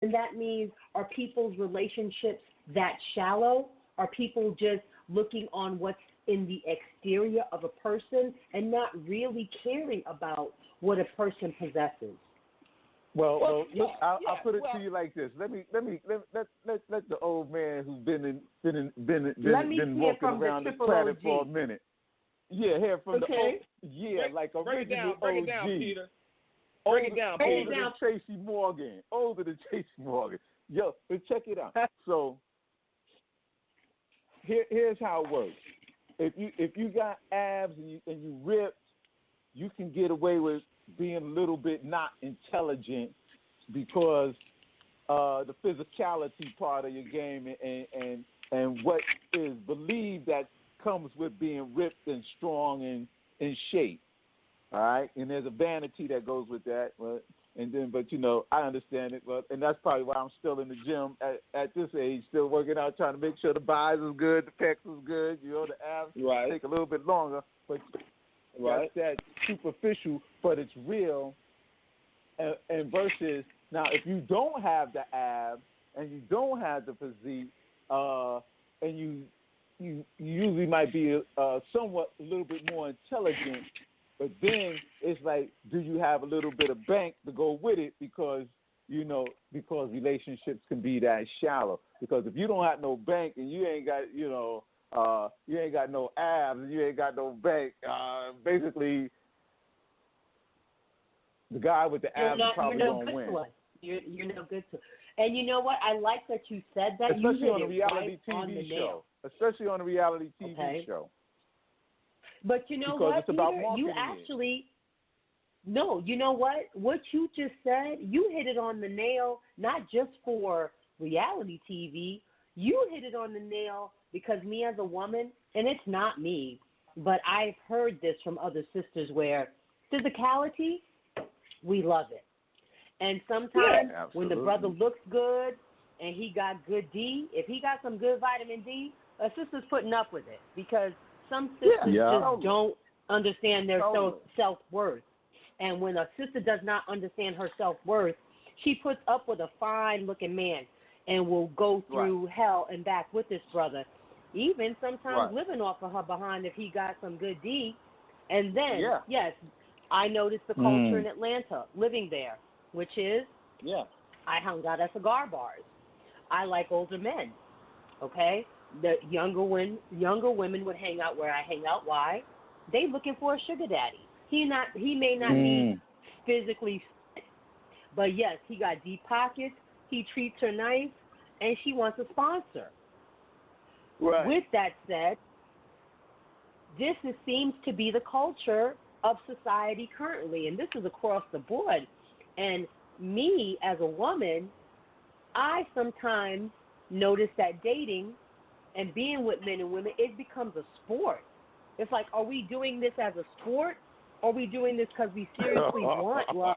then that means, are people's relationships that shallow? Are people just looking on what's in the exterior of a person and not really caring about what a person possesses? Well, I'll put it to you like this. Let the old man who's been walking around the planet for a minute. Yeah, hear from the old, like original OG. Break it down, Peter. Break it down, Peter. Older than Tracy Morgan. Yo, but check it out. So here's how it works. If you got abs and you ripped, you can get away with being a little bit not intelligent because the physicality part of your game and what is believed that comes with being ripped and strong and in shape. All right, and there's a vanity that goes with that. But I understand it. But and that's probably why I'm still in the gym at this age, still working out, trying to make sure the buys is good, the pecs is good. The abs take a little bit longer, but that's that superficial, but it's real. And versus now, if you don't have the abs and you don't have the physique, and you usually might be somewhat a little bit more intelligent. But then it's like, do you have a little bit of bank to go with it? Because relationships can be that shallow. Because if you don't have no bank and you ain't got, you ain't got no abs and you ain't got no bank, basically the guy with the abs is probably going to win. You're no good to. And you know what? I like that you said that. Especially you on a reality TV show. Especially on a reality TV show. But you know what, Peter? You actually, no, you know what? What you just said, you hit it on the nail, not just for reality TV. You hit it on the nail because me as a woman, and it's not me, but I've heard this from other sisters where physicality, we love it. And sometimes when the brother looks good and he got good D, if he got some good vitamin D, a sister's putting up with it because some sisters just don't understand their self-worth. And when a sister does not understand her self-worth, she puts up with a fine-looking man and will go through hell and back with this brother, even sometimes living off of her behind if he got some good D. And then, yes, I noticed the culture in Atlanta, living there, which is I hung out at cigar bars. I like older men, okay? The younger women would hang out where I hang out. Why? They looking for a sugar daddy. He may not be physically fit, but yes, he got deep pockets. He treats her nice, and she wants a sponsor. Right. With that said, this seems to be the culture of society currently, and this is across the board. And me as a woman, I sometimes notice that dating and being with men and women, it becomes a sport. It's like, are we doing this as a sport? Or are we doing this because we seriously want love?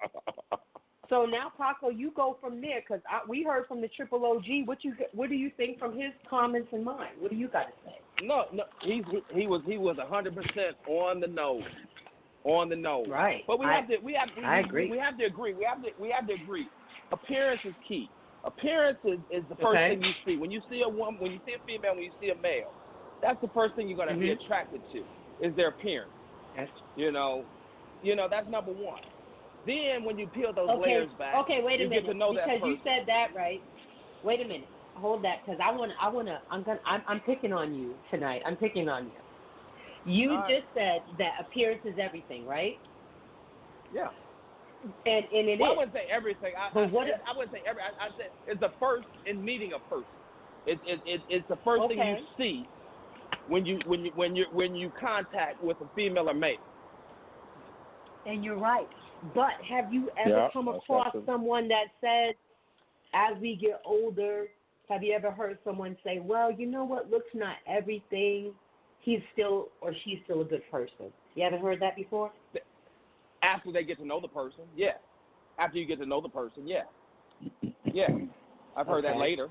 So now, Paco, you go from there because we heard from the Triple OG. What do you think from his comments and mine? What do you got to say? No, he was 100% on the nose. On the nose. Right. But I agree. We have to agree. Appearance is key. Appearance is the first thing you see. When you see a woman, when you see a female, when you see a male, that's the first thing you're going to be attracted to is their appearance. Yes. That's number one. Then when you peel those layers back, wait a minute, get to know that person. Because you said that, right? Wait a minute. Hold that, because I'm picking on you tonight. I'm picking on you. You just said that appearance is everything, right? Yeah. And it is. I wouldn't say everything. I wouldn't say everything. I said it's the first in meeting a person. It's the first thing you see when you contact with a female or male. And you're right. But have you ever come across someone that says, as we get older, have you ever heard someone say, well, you know what, looks not everything. He's still or she's still a good person. You haven't heard that before? After they get to know the person, yeah. After you get to know the person, yeah. Yeah. I've heard that later.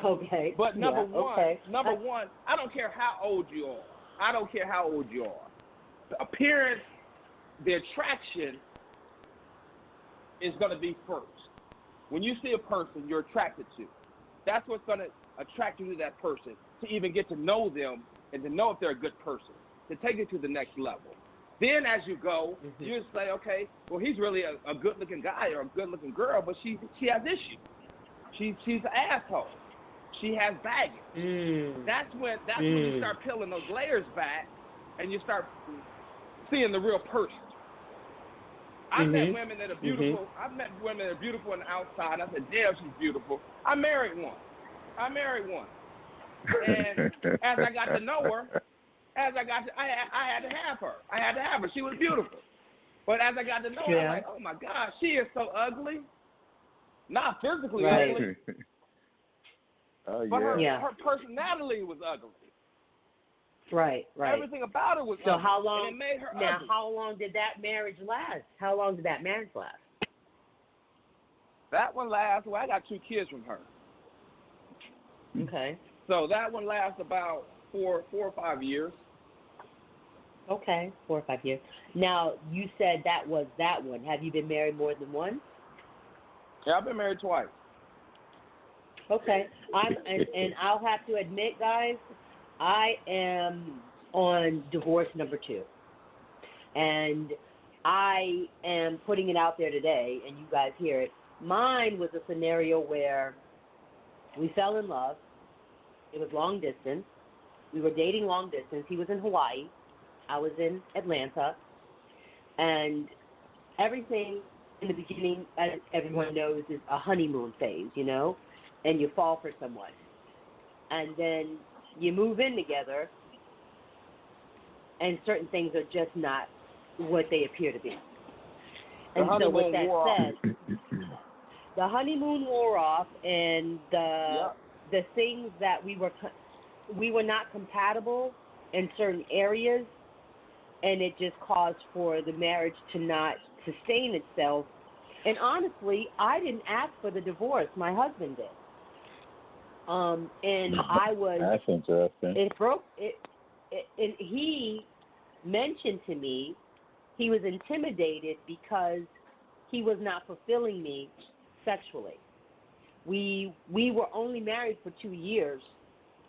Okay. But number one, I don't care how old you are. The appearance, the attraction is going to be first. When you see a person you're attracted to, that's what's going to attract you to that person, to even get to know them and to know if they're a good person, to take it to the next level. Then as you go, you say, okay, well, he's really a good-looking guy or a good-looking girl, but she has issues. She's an asshole. She has baggage. That's when you start peeling those layers back and you start seeing the real person. I've met women that are beautiful. I've met women that are beautiful on the outside. I said, damn, she's beautiful. I married one. And as I got to know her, I had to have her. She was beautiful. But as I got to know her, I'm like, oh, my God, she is so ugly. Not physically ugly. But her personality was ugly. Right. Everything about her was ugly. How long? And it made her ugly. How long did that marriage last? That one lasts. Well, I got 2 kids from her. Okay. So that one lasts about 4 or 5 years. Okay, 4 or 5 years. Now, you said that was that one. Have you been married more than once? Yeah, I've been married twice. Okay. And I'll have to admit, guys, I am on divorce number 2. And I am putting it out there today, and you guys hear it. Mine was a scenario where we fell in love. It was long distance. We were dating long distance. He was in Hawaii. I was in Atlanta. And everything in the beginning, as everyone knows, is a honeymoon phase, you know, and you fall for someone. And then you move in together, and certain things are just not what they appear to be. And so with that said, the honeymoon wore off, and the things that we were not compatible in certain areas, and it just caused for the marriage to not sustain itself. And honestly, I didn't ask for the divorce. My husband did. And I was. That's interesting. It broke. And he mentioned to me he was intimidated because he was not fulfilling me sexually. We were only married for 2 years,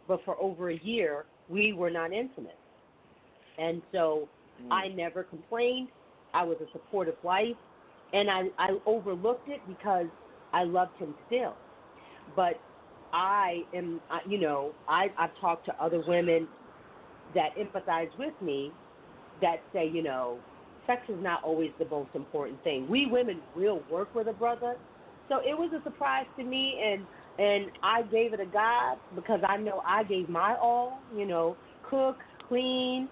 but for over a year we were not intimate. And so I never complained. I was a supportive wife, and I overlooked it because I loved him still. But I am, I've talked to other women that empathize with me that say, sex is not always the most important thing. We women will work with a brother. So it was a surprise to me, and I gave it a God because I know I gave my all, cook, clean,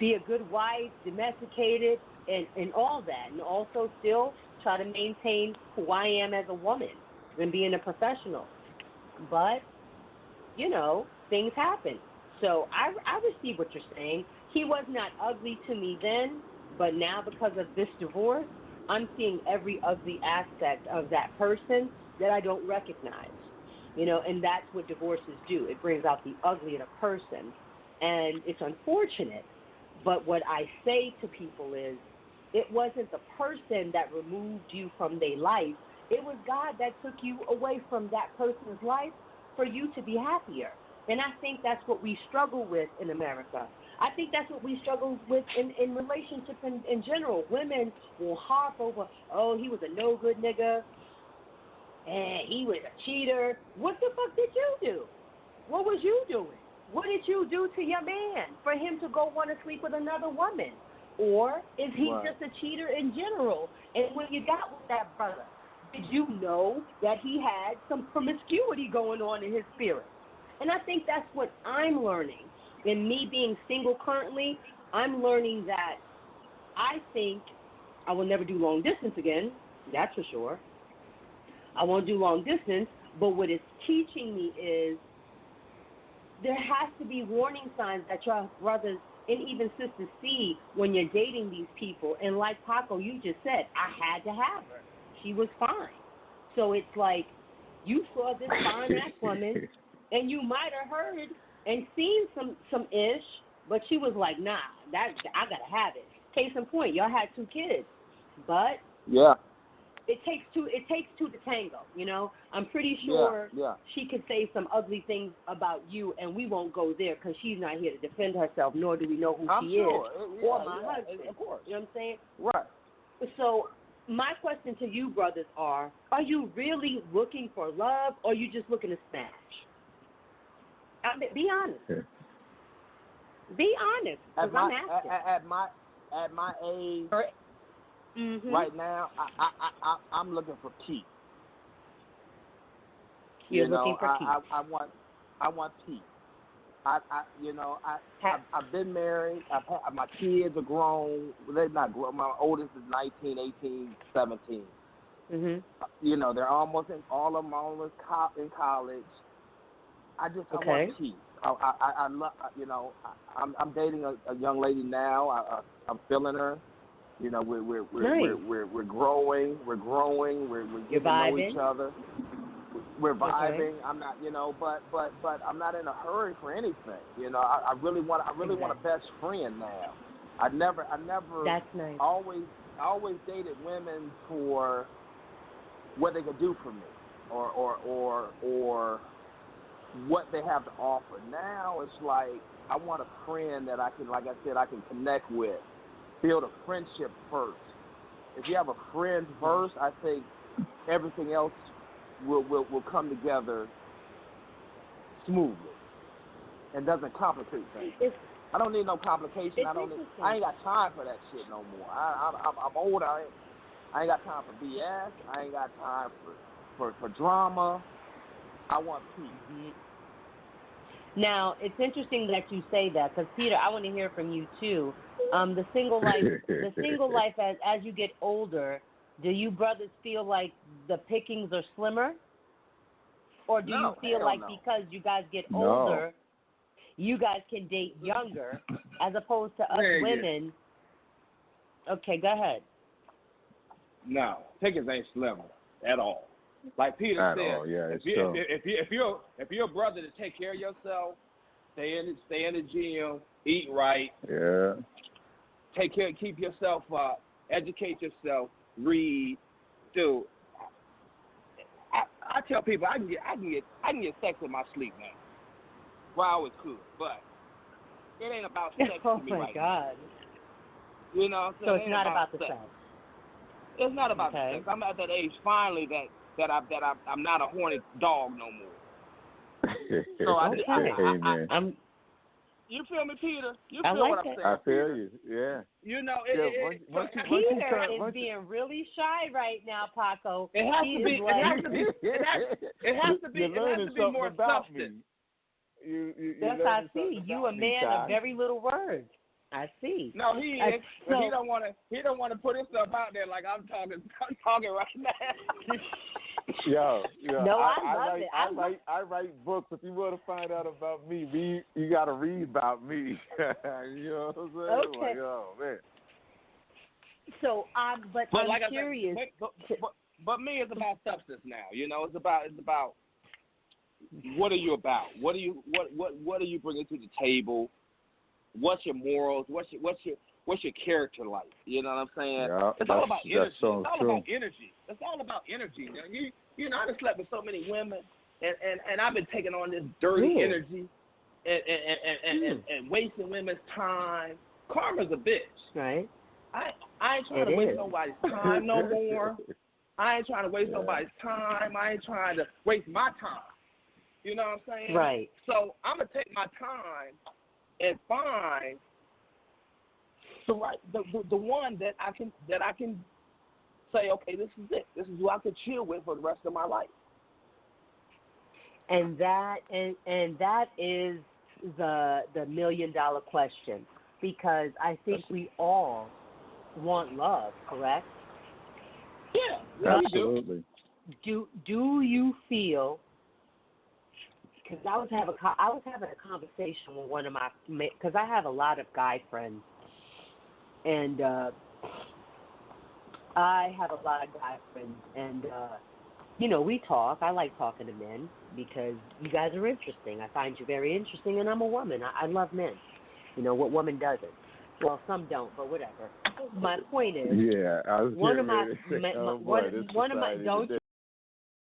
be a good wife, domesticated, and all that, and also still try to maintain who I am as a woman and being a professional. But, things happen. So I receive what you're saying. He was not ugly to me then, but now because of this divorce, I'm seeing every ugly aspect of that person that I don't recognize, and that's what divorces do. It brings out the ugly in a person, and it's unfortunate. But what I say to people is, it wasn't the person that removed you from their life. It was God that took you away from that person's life for you to be happier. And I think that's what we struggle with in America. I think that's what we struggle with in relationships in general. Women will harp over, oh, he was a no-good nigga, and he was a cheater. What the fuck did you do? What was you doing? What did you do to your man for him to go want to sleep with another woman? Or is he just a cheater in general? And when you got with that brother, did you know that he had some promiscuity going on in his spirit? And I think that's what I'm learning. In me being single currently, I'm learning that I think I will never do long distance again. That's for sure. I won't do long distance, but what it's teaching me is there has to be warning signs that your brothers and even sisters see when you're dating these people. And like Paco, you just said, I had to have her. She was fine. So it's like you saw this fine-ass woman, and you might have heard and seen some ish, but she was like, nah, I got to have it. Case in point, y'all had 2 kids. But it takes two to tango, you know. I'm pretty sure she could say some ugly things about you, and we won't go there because she's not here to defend herself, nor do we know who she is or my husband. Of course. You know what I'm saying? Right. So my question to you brothers are you really looking for love, or are you just looking to smash? Be honest. Be honest, because I'm asking. At my age, mm-hmm. right now, I'm looking for peace. You're looking for peace. I want peace. I've been married. My kids are grown. They're not grown. My oldest is 19, 18, 17. Mm-hmm. They're almost all of them almost in college. I want peace. I love. I'm dating a young lady now. I'm feeling her. We're growing. We're getting to know each other. We're vibing. Okay. I'm not, but I'm not in a hurry for anything. I really want a best friend now. I never. That's nice. I always dated women for what they could do for me, or what they have to offer. Now it's like I want a friend that I can, like I said, I can connect with, build a friendship first. If you have a friend first, I think everything else will come together smoothly and doesn't complicate things. I don't need no complication. I ain't got time for that shit no more. I'm old. I ain't got time for BS. I ain't got time for drama. I want peace. Mm-hmm. Now, it's interesting that you say that, because, Peter, I want to hear from you, too. The single life as you get older, do you brothers feel like the pickings are slimmer? Or do you feel like because you guys get older, you guys can date younger, as opposed to us women? Okay, go ahead. No, pickings ain't slimmer at all. Like Peter said, if you're a brother to take care of yourself, stay in the gym, eat right, keep yourself up, educate yourself, read, dude. I tell people I can get sex in my sleep now. Well, I always could, but it ain't about sex to me right now. You know what I'm saying? So it's not about the sex. It's not about the sex. I'm at that age finally that I'm not a horny dog no more. So you feel me, Peter? You feel what I'm saying? I feel you. Yeah. Peter is being really shy right now, Paco. It has to be. It has to be more substance. Yes, I see. You a man of very little words. I see. No, he is, but he don't want to put himself out there like I'm talking right now. Yo. No, I love it. I write books. If you want to find out about me, you got to read about me. You know what I'm saying? Okay. Like, oh man. So, I'm curious. But me, it's about substance now. It's about what are you about? What are you bringing to the table? What's your morals? What's your character like? You know what I'm saying? Yeah, it's all about energy. So it's all true. about energy. It's all about energy. Now, I done slept with so many women, and I've been taking on this dirty energy and wasting women's time. Karma's a bitch. Right. I ain't trying to waste nobody's time no more. I ain't trying to waste nobody's time. I ain't trying to waste my time. You know what I'm saying? Right. So I'm gonna take my time and find the one that I can say, okay, this is it. This is who I could chill with for the rest of my life. And that is the $1 million question, because I think we all want love, correct? Yeah, absolutely. Do you feel? Because I was having a conversation with one of my, because I have a lot of guy friends, and we talk. I like talking to men because you guys are interesting. I find you very interesting, and I'm a woman. I love men. What woman doesn't? Well, some don't, but whatever. My point is, yeah, I was one of my, don't